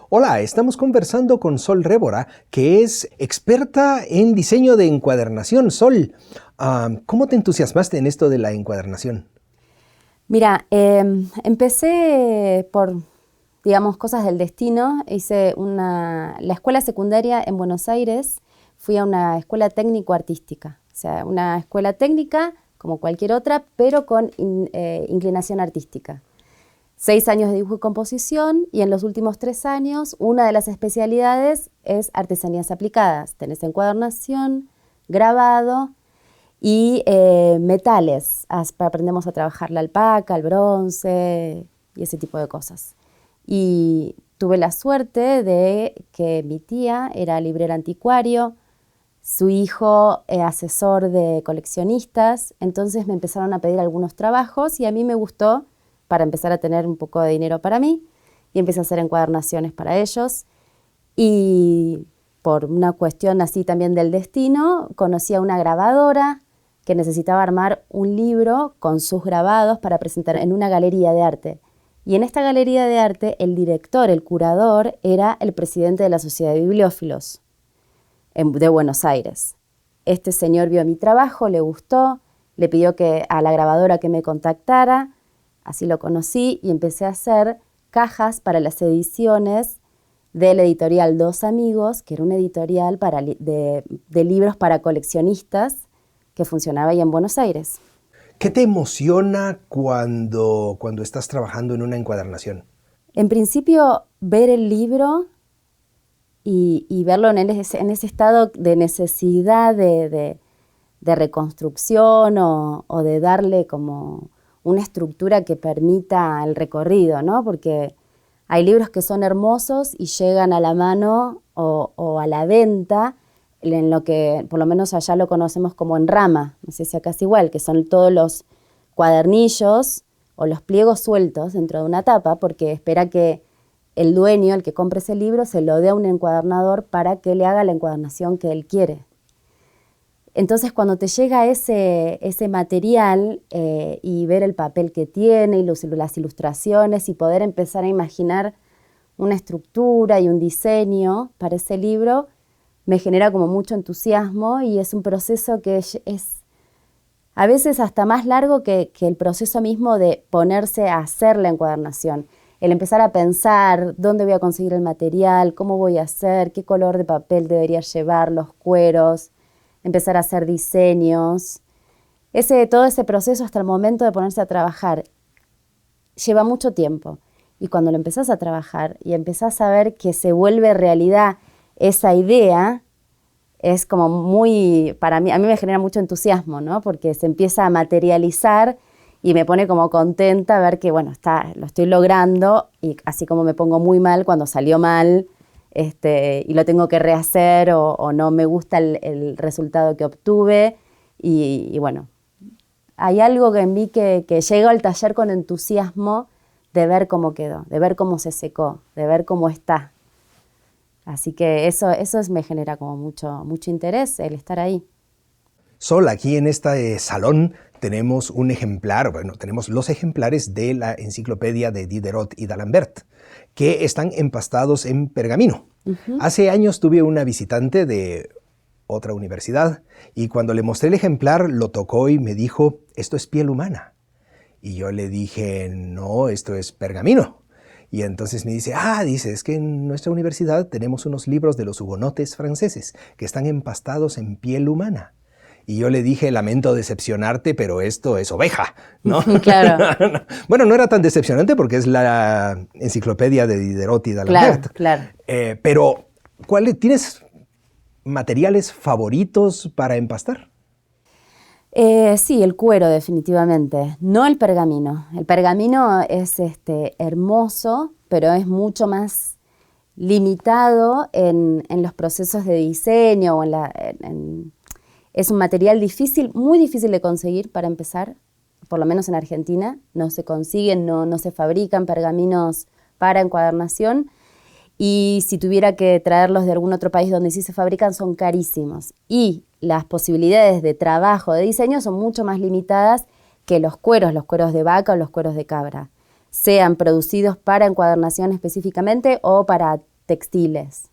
Hola, estamos conversando con Sol Révora, que es experta en diseño de encuadernación. Sol, ¿cómo te entusiasmaste en esto de la encuadernación? Mira, empecé por, digamos, cosas del destino. Hice la escuela secundaria en Buenos Aires. Fui a una escuela técnico-artística. O sea, una escuela técnica como cualquier otra, pero con inclinación artística. 6 años de dibujo y composición, y en los últimos 3 años una de las especialidades es artesanías aplicadas. Tenés encuadernación, grabado y metales. Aprendemos a trabajar la alpaca, el bronce y ese tipo de cosas. Y tuve la suerte de que mi tía era librera anticuario, su hijo asesor de coleccionistas, entonces me empezaron a pedir algunos trabajos y a mí me gustó para empezar a tener un poco de dinero para mí y empecé a hacer encuadernaciones para ellos. Y por una cuestión así también del destino, conocí a una grabadora que necesitaba armar un libro con sus grabados para presentar en una galería de arte. Y en esta galería de arte, el director, el curador, era el presidente de la Sociedad de Bibliófilos de Buenos Aires. Este señor vio mi trabajo, le gustó, le pidió a la grabadora que me contactara, así lo conocí y empecé a hacer cajas para las ediciones de la editorial Dos Amigos, que era una editorial de libros para coleccionistas que funcionaba ahí en Buenos Aires. ¿Qué te emociona cuando estás trabajando en una encuadernación? En principio, ver el libro y verlo en ese estado de necesidad de reconstrucción o de darle como una estructura que permita el recorrido, ¿no? Porque hay libros que son hermosos y llegan a la mano o a la venta en lo que por lo menos allá lo conocemos como en rama, no sé si acá es igual, que son todos los cuadernillos o los pliegos sueltos dentro de una tapa, porque espera que el dueño, el que compre ese libro, se lo dé a un encuadernador para que le haga la encuadernación que él quiere. Entonces, cuando te llega ese material y ver el papel que tiene y las ilustraciones y poder empezar a imaginar una estructura y un diseño para ese libro, me genera como mucho entusiasmo y es un proceso que es a veces hasta más largo que el proceso mismo de ponerse a hacer la encuadernación. El empezar a pensar dónde voy a conseguir el material, cómo voy a hacer, qué color de papel debería llevar, los cueros, empezar a hacer diseños. Todo ese proceso hasta el momento de ponerse a trabajar lleva mucho tiempo. Y cuando lo empezás a trabajar y empezás a ver que se vuelve realidad esa idea, es como para mí, a mí me genera mucho entusiasmo, ¿no? Porque se empieza a materializar y me pone como contenta ver que, bueno, lo estoy logrando, y así como me pongo muy mal cuando salió mal, y lo tengo que rehacer o no me gusta el resultado que obtuve. Y bueno, hay algo en mí que llego al taller con entusiasmo de ver cómo quedó, de ver cómo se secó, de ver cómo está. Así que eso me genera como mucho interés, el estar ahí. Sol, aquí en este salón tenemos un ejemplar, tenemos los ejemplares de la enciclopedia de Diderot y d'Alembert, que están empastados en pergamino. Hace años tuve una visitante de otra universidad y cuando le mostré el ejemplar lo tocó y me dijo, esto es piel humana. Y yo le dije, no, esto es pergamino. Y entonces me dice, es que en nuestra universidad tenemos unos libros de los hugonotes franceses que están empastados en piel humana. Y yo le dije, lamento decepcionarte, pero esto es oveja, ¿no? Claro. Bueno, no era tan decepcionante porque es la enciclopedia de Diderot y d'Alembert. Claro. Pero, ¿tienes materiales favoritos para empastar? Sí, el cuero definitivamente, no el pergamino. El pergamino es hermoso, pero es mucho más limitado en los procesos de diseño. Es un material difícil, muy difícil de conseguir para empezar, por lo menos en Argentina. No se consiguen, no se fabrican pergaminos para encuadernación. Y si tuviera que traerlos de algún otro país donde sí se fabrican, son carísimos. Y las posibilidades de trabajo, de diseño, son mucho más limitadas que los cueros de vaca o los cueros de cabra, sean producidos para encuadernación específicamente o para textiles.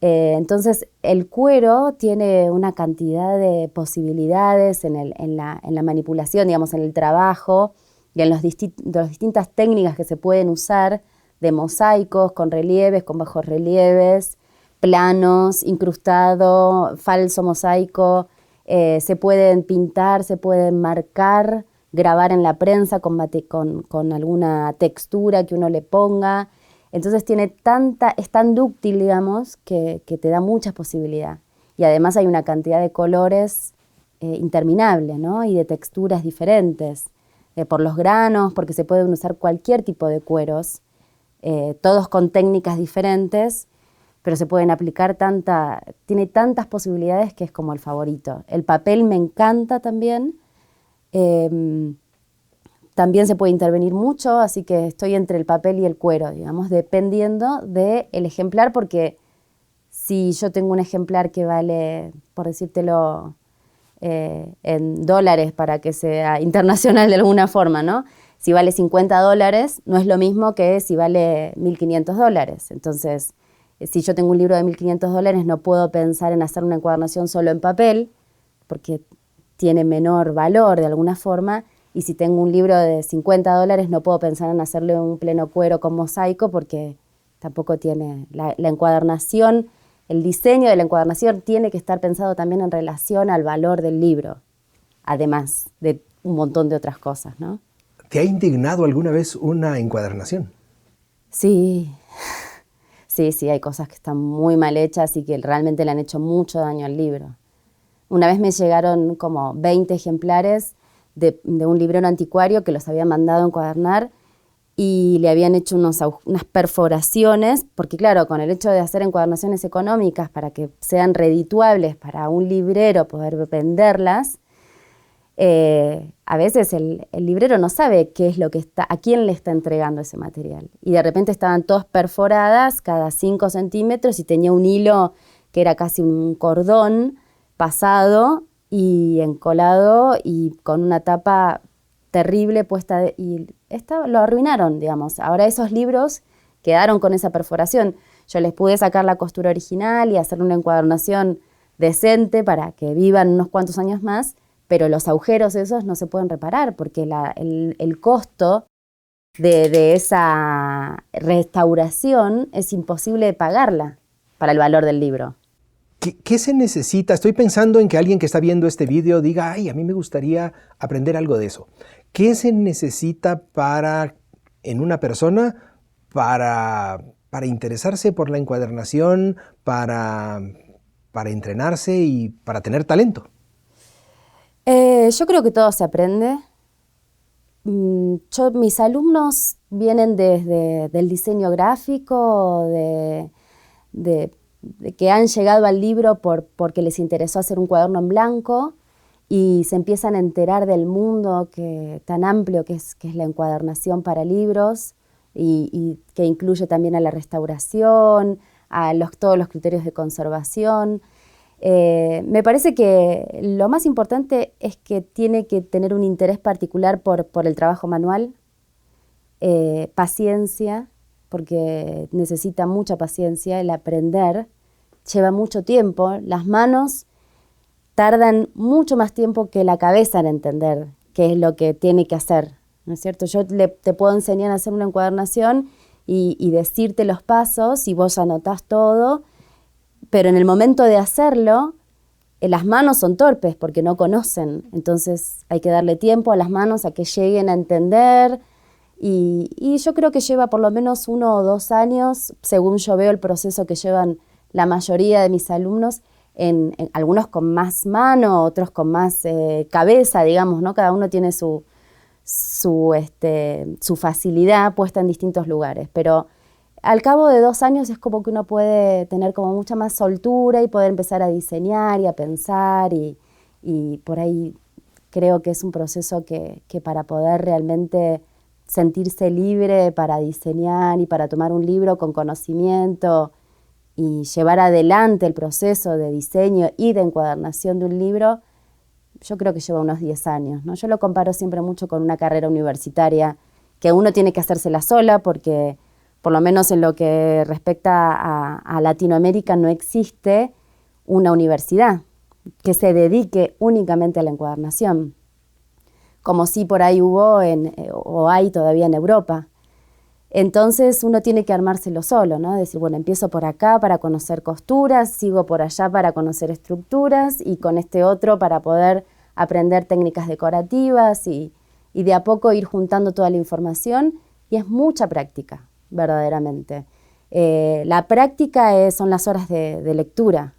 Entonces, el cuero tiene una cantidad de posibilidades en la manipulación, digamos, en el trabajo y en las distintas técnicas que se pueden usar de mosaicos, con relieves, con bajos relieves, planos, incrustado, falso mosaico. Se pueden pintar, se pueden marcar, grabar en la prensa con alguna textura que uno le ponga. Entonces es tan dúctil, digamos, que te da mucha posibilidad. Y además hay una cantidad de colores interminable, ¿no? Y de texturas diferentes, por los granos, porque se pueden usar cualquier tipo de cueros, todos con técnicas diferentes, pero se pueden aplicar tiene tantas posibilidades que es como el favorito. El papel me encanta también. También se puede intervenir mucho, así que estoy entre el papel y el cuero, digamos, dependiendo del ejemplar, porque si yo tengo un ejemplar que vale, por decírtelo, en dólares para que sea internacional de alguna forma, ¿no? Si vale $50, no es lo mismo que si vale $1.500. Entonces, si yo tengo un libro de $1.500, no puedo pensar en hacer una encuadernación solo en papel, porque tiene menor valor de alguna forma. Y si tengo un libro de $50, no puedo pensar en hacerle un pleno cuero con mosaico porque tampoco tiene la encuadernación, el diseño de la encuadernación tiene que estar pensado también en relación al valor del libro, además de un montón de otras cosas, ¿no? ¿Te ha indignado alguna vez una encuadernación? Sí, sí, hay cosas que están muy mal hechas y que realmente le han hecho mucho daño al libro. Una vez me llegaron como 20 ejemplares de un librero anticuario que los había mandado a encuadernar y le habían hecho unas perforaciones, porque claro, con el hecho de hacer encuadernaciones económicas para que sean redituables para un librero poder venderlas, a veces el librero no sabe qué es lo que a quién le está entregando ese material. Y de repente estaban todas perforadas cada 5 centímetros y tenía un hilo que era casi un cordón pasado y encolado y con una tapa terrible puesta lo arruinaron, digamos. Ahora esos libros quedaron con esa perforación. Yo les pude sacar la costura original y hacer una encuadernación decente para que vivan unos cuantos años más, pero los agujeros esos no se pueden reparar porque el costo de esa restauración es imposible de pagarla para el valor del libro. ¿Qué se necesita? Estoy pensando en que alguien que está viendo este video diga, ay, a mí me gustaría aprender algo de eso. ¿Qué se necesita en una persona para interesarse por la encuadernación, para entrenarse y para tener talento? Yo creo que todo se aprende. Mis alumnos vienen desde del diseño gráfico, de que han llegado al libro porque les interesó hacer un cuaderno en blanco y se empiezan a enterar del mundo tan amplio que es la encuadernación para libros y que incluye también a la restauración, todos los criterios de conservación. Me parece que lo más importante es que tiene que tener un interés particular por el trabajo manual, paciencia, porque necesita mucha paciencia, el aprender lleva mucho tiempo, las manos tardan mucho más tiempo que la cabeza en entender qué es lo que tiene que hacer, ¿no es cierto? Yo te puedo enseñar a hacer una encuadernación y decirte los pasos y vos anotás todo, pero en el momento de hacerlo, las manos son torpes porque no conocen, entonces hay que darle tiempo a las manos a que lleguen a entender. Y yo creo que lleva por lo menos 1 o 2 años, según yo veo el proceso que llevan la mayoría de mis alumnos, en algunos con más mano, otros con más cabeza, digamos, ¿no? Cada uno tiene su facilidad puesta en distintos lugares, pero al cabo de 2 años es como que uno puede tener como mucha más soltura y poder empezar a diseñar y a pensar y por ahí creo que es un proceso que para poder realmente sentirse libre para diseñar y para tomar un libro con conocimiento y llevar adelante el proceso de diseño y de encuadernación de un libro, yo creo que lleva unos 10 años, ¿no? Yo lo comparo siempre mucho con una carrera universitaria que uno tiene que hacérsela sola porque por lo menos en lo que respecta a Latinoamérica, no existe una universidad que se dedique únicamente a la encuadernación, como sí por ahí hubo o hay todavía en Europa. Entonces uno tiene que armárselo solo, ¿no? Decir, bueno, empiezo por acá para conocer costuras, sigo por allá para conocer estructuras y con este otro para poder aprender técnicas decorativas y de a poco ir juntando toda la información, y es mucha práctica, verdaderamente. La práctica son las horas de lectura,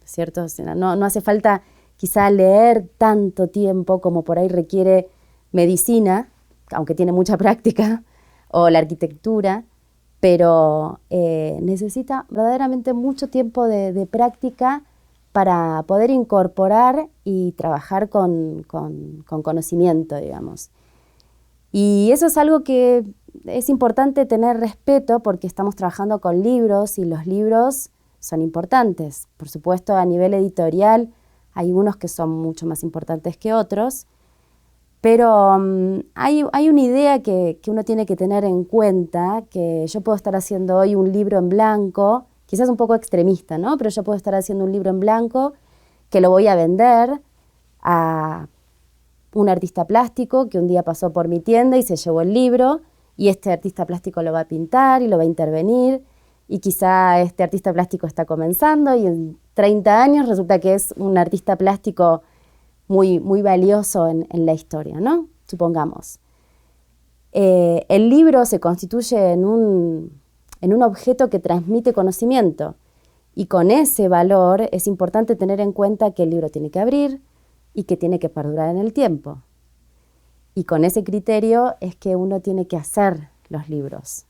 ¿cierto? O sea, no hace falta quizá leer tanto tiempo como por ahí requiere medicina, aunque tiene mucha práctica, o la arquitectura, pero necesita verdaderamente mucho tiempo de práctica para poder incorporar y trabajar con conocimiento, digamos. Y eso es algo que es importante tener respeto porque estamos trabajando con libros y los libros son importantes. Por supuesto, a nivel editorial hay unos que son mucho más importantes que otros, pero hay una idea que uno tiene que tener en cuenta, que yo puedo estar haciendo hoy un libro en blanco, quizás un poco extremista, ¿no? Pero yo puedo estar haciendo un libro en blanco que lo voy a vender a un artista plástico que un día pasó por mi tienda y se llevó el libro, y este artista plástico lo va a pintar y lo va a intervenir, y quizá este artista plástico está comenzando y en 30 años resulta que es un artista plástico muy, muy valioso en la historia, ¿no? Supongamos. El libro se constituye en un objeto que transmite conocimiento, y con ese valor es importante tener en cuenta que el libro tiene que abrir y que tiene que perdurar en el tiempo. Y con ese criterio es que uno tiene que hacer los libros.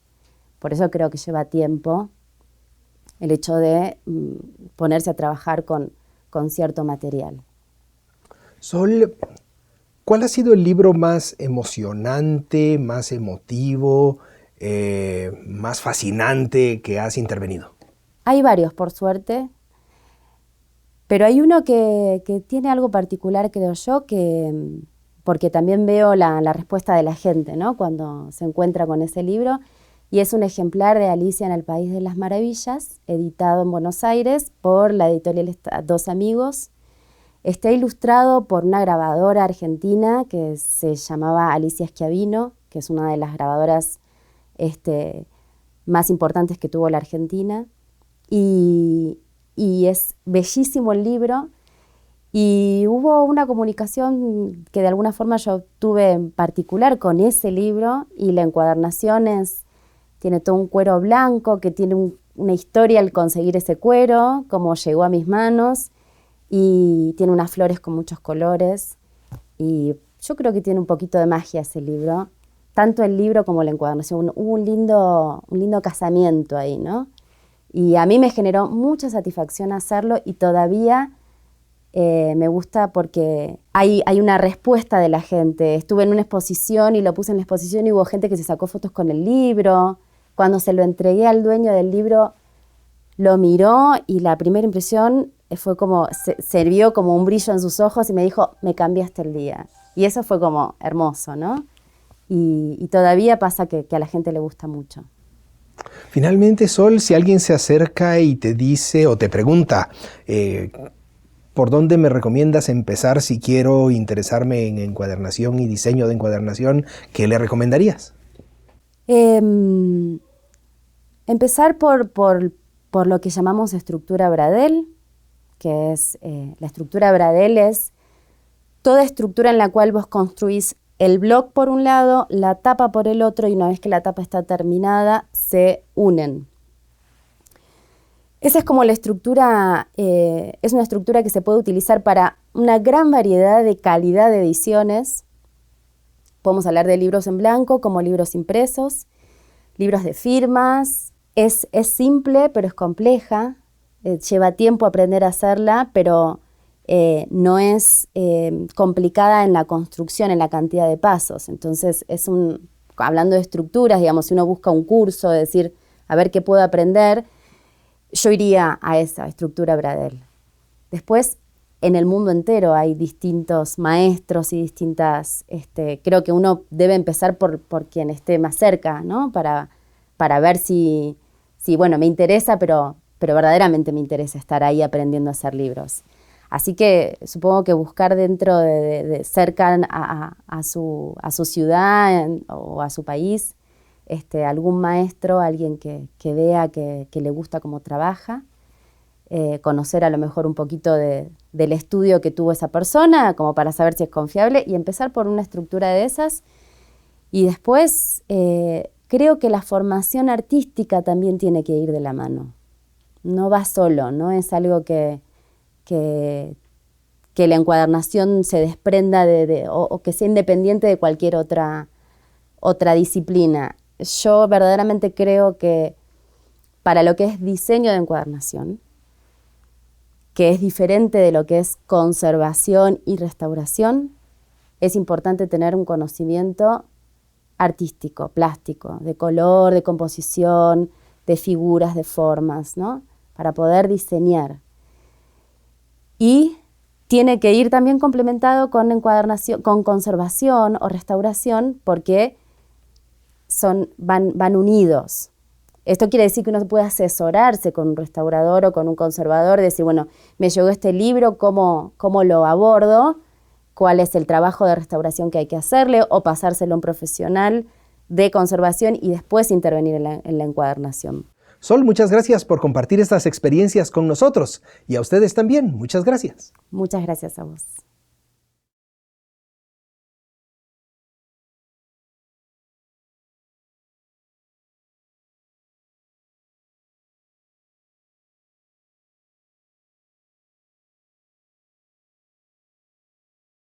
Por eso creo que lleva tiempo el hecho de ponerse a trabajar con cierto material. Sol, ¿cuál ha sido el libro más emocionante, más emotivo, más fascinante que has intervenido? Hay varios, por suerte, pero hay uno que tiene algo particular, creo yo, porque también veo la respuesta de la gente, ¿no? Cuando se encuentra con ese libro, y es un ejemplar de Alicia en el País de las Maravillas, editado en Buenos Aires por la editorial Dos Amigos. Está ilustrado por una grabadora argentina que se llamaba Alicia Schiavino, que es una de las grabadoras más importantes que tuvo la Argentina. Y es bellísimo el libro. Y hubo una comunicación que de alguna forma yo tuve en particular con ese libro, y la encuadernación tiene todo un cuero blanco que tiene una historia al conseguir ese cuero, cómo llegó a mis manos, y tiene unas flores con muchos colores, y yo creo que tiene un poquito de magia ese libro, tanto el libro como la encuadernación. Hubo un lindo casamiento ahí, ¿no? Y a mí me generó mucha satisfacción hacerlo, y todavía me gusta porque hay una respuesta de la gente. Estuve en una exposición y lo puse en la exposición y hubo gente que se sacó fotos con el libro. Cuando se lo entregué al dueño del libro, lo miró y la primera impresión fue como, se vio como un brillo en sus ojos y me dijo, me cambiaste el día. Y eso fue como hermoso, ¿no? Y todavía pasa que a la gente le gusta mucho. Finalmente, Sol, si alguien se acerca y te dice o te pregunta, ¿por dónde me recomiendas empezar si quiero interesarme en encuadernación y diseño de encuadernación? ¿Qué le recomendarías? Empezar por lo que llamamos estructura Bradel, que es, la estructura Bradel es toda estructura en la cual vos construís el bloc por un lado, la tapa por el otro, y una vez que la tapa está terminada, se unen. Esa es como la estructura, es una estructura que se puede utilizar para una gran variedad de calidad de ediciones. Podemos hablar de libros en blanco como libros impresos, libros de firmas. Es simple, pero es compleja. Lleva tiempo aprender a hacerla, pero no es complicada en la construcción, en la cantidad de pasos. Entonces, hablando de estructuras, digamos, si uno busca un curso, de decir, a ver qué puedo aprender, yo iría a esa estructura Bradel. Después, en el mundo entero hay distintos maestros y distintas, creo que uno debe empezar por quien esté más cerca, ¿no? Para para ver si bueno, me interesa, pero verdaderamente me interesa estar ahí aprendiendo a hacer libros. Así que supongo que buscar dentro de cerca a su ciudad o a su país, algún maestro, alguien que vea que le gusta cómo trabaja, conocer a lo mejor un poquito del estudio que tuvo esa persona, como para saber si es confiable, y empezar por una estructura de esas. Y después creo que la formación artística también tiene que ir de la mano. No va solo, no es algo que la encuadernación se desprenda o que sea independiente de cualquier otra disciplina. Yo verdaderamente creo que para lo que es diseño de encuadernación, que es diferente de lo que es conservación y restauración, es importante tener un conocimiento artístico, plástico, de color, de composición, de figuras, de formas, ¿no? Para poder diseñar. Y tiene que ir también complementado con encuadernación, con conservación o restauración, porque van unidos. Esto quiere decir que uno puede asesorarse con un restaurador o con un conservador, decir, bueno, me llegó este libro, ¿cómo lo abordo? ¿Cuál es el trabajo de restauración que hay que hacerle? O pasárselo a un profesional de conservación y después intervenir en la encuadernación. Sol, muchas gracias por compartir estas experiencias con nosotros. Y a ustedes también, muchas gracias. Muchas gracias a vos.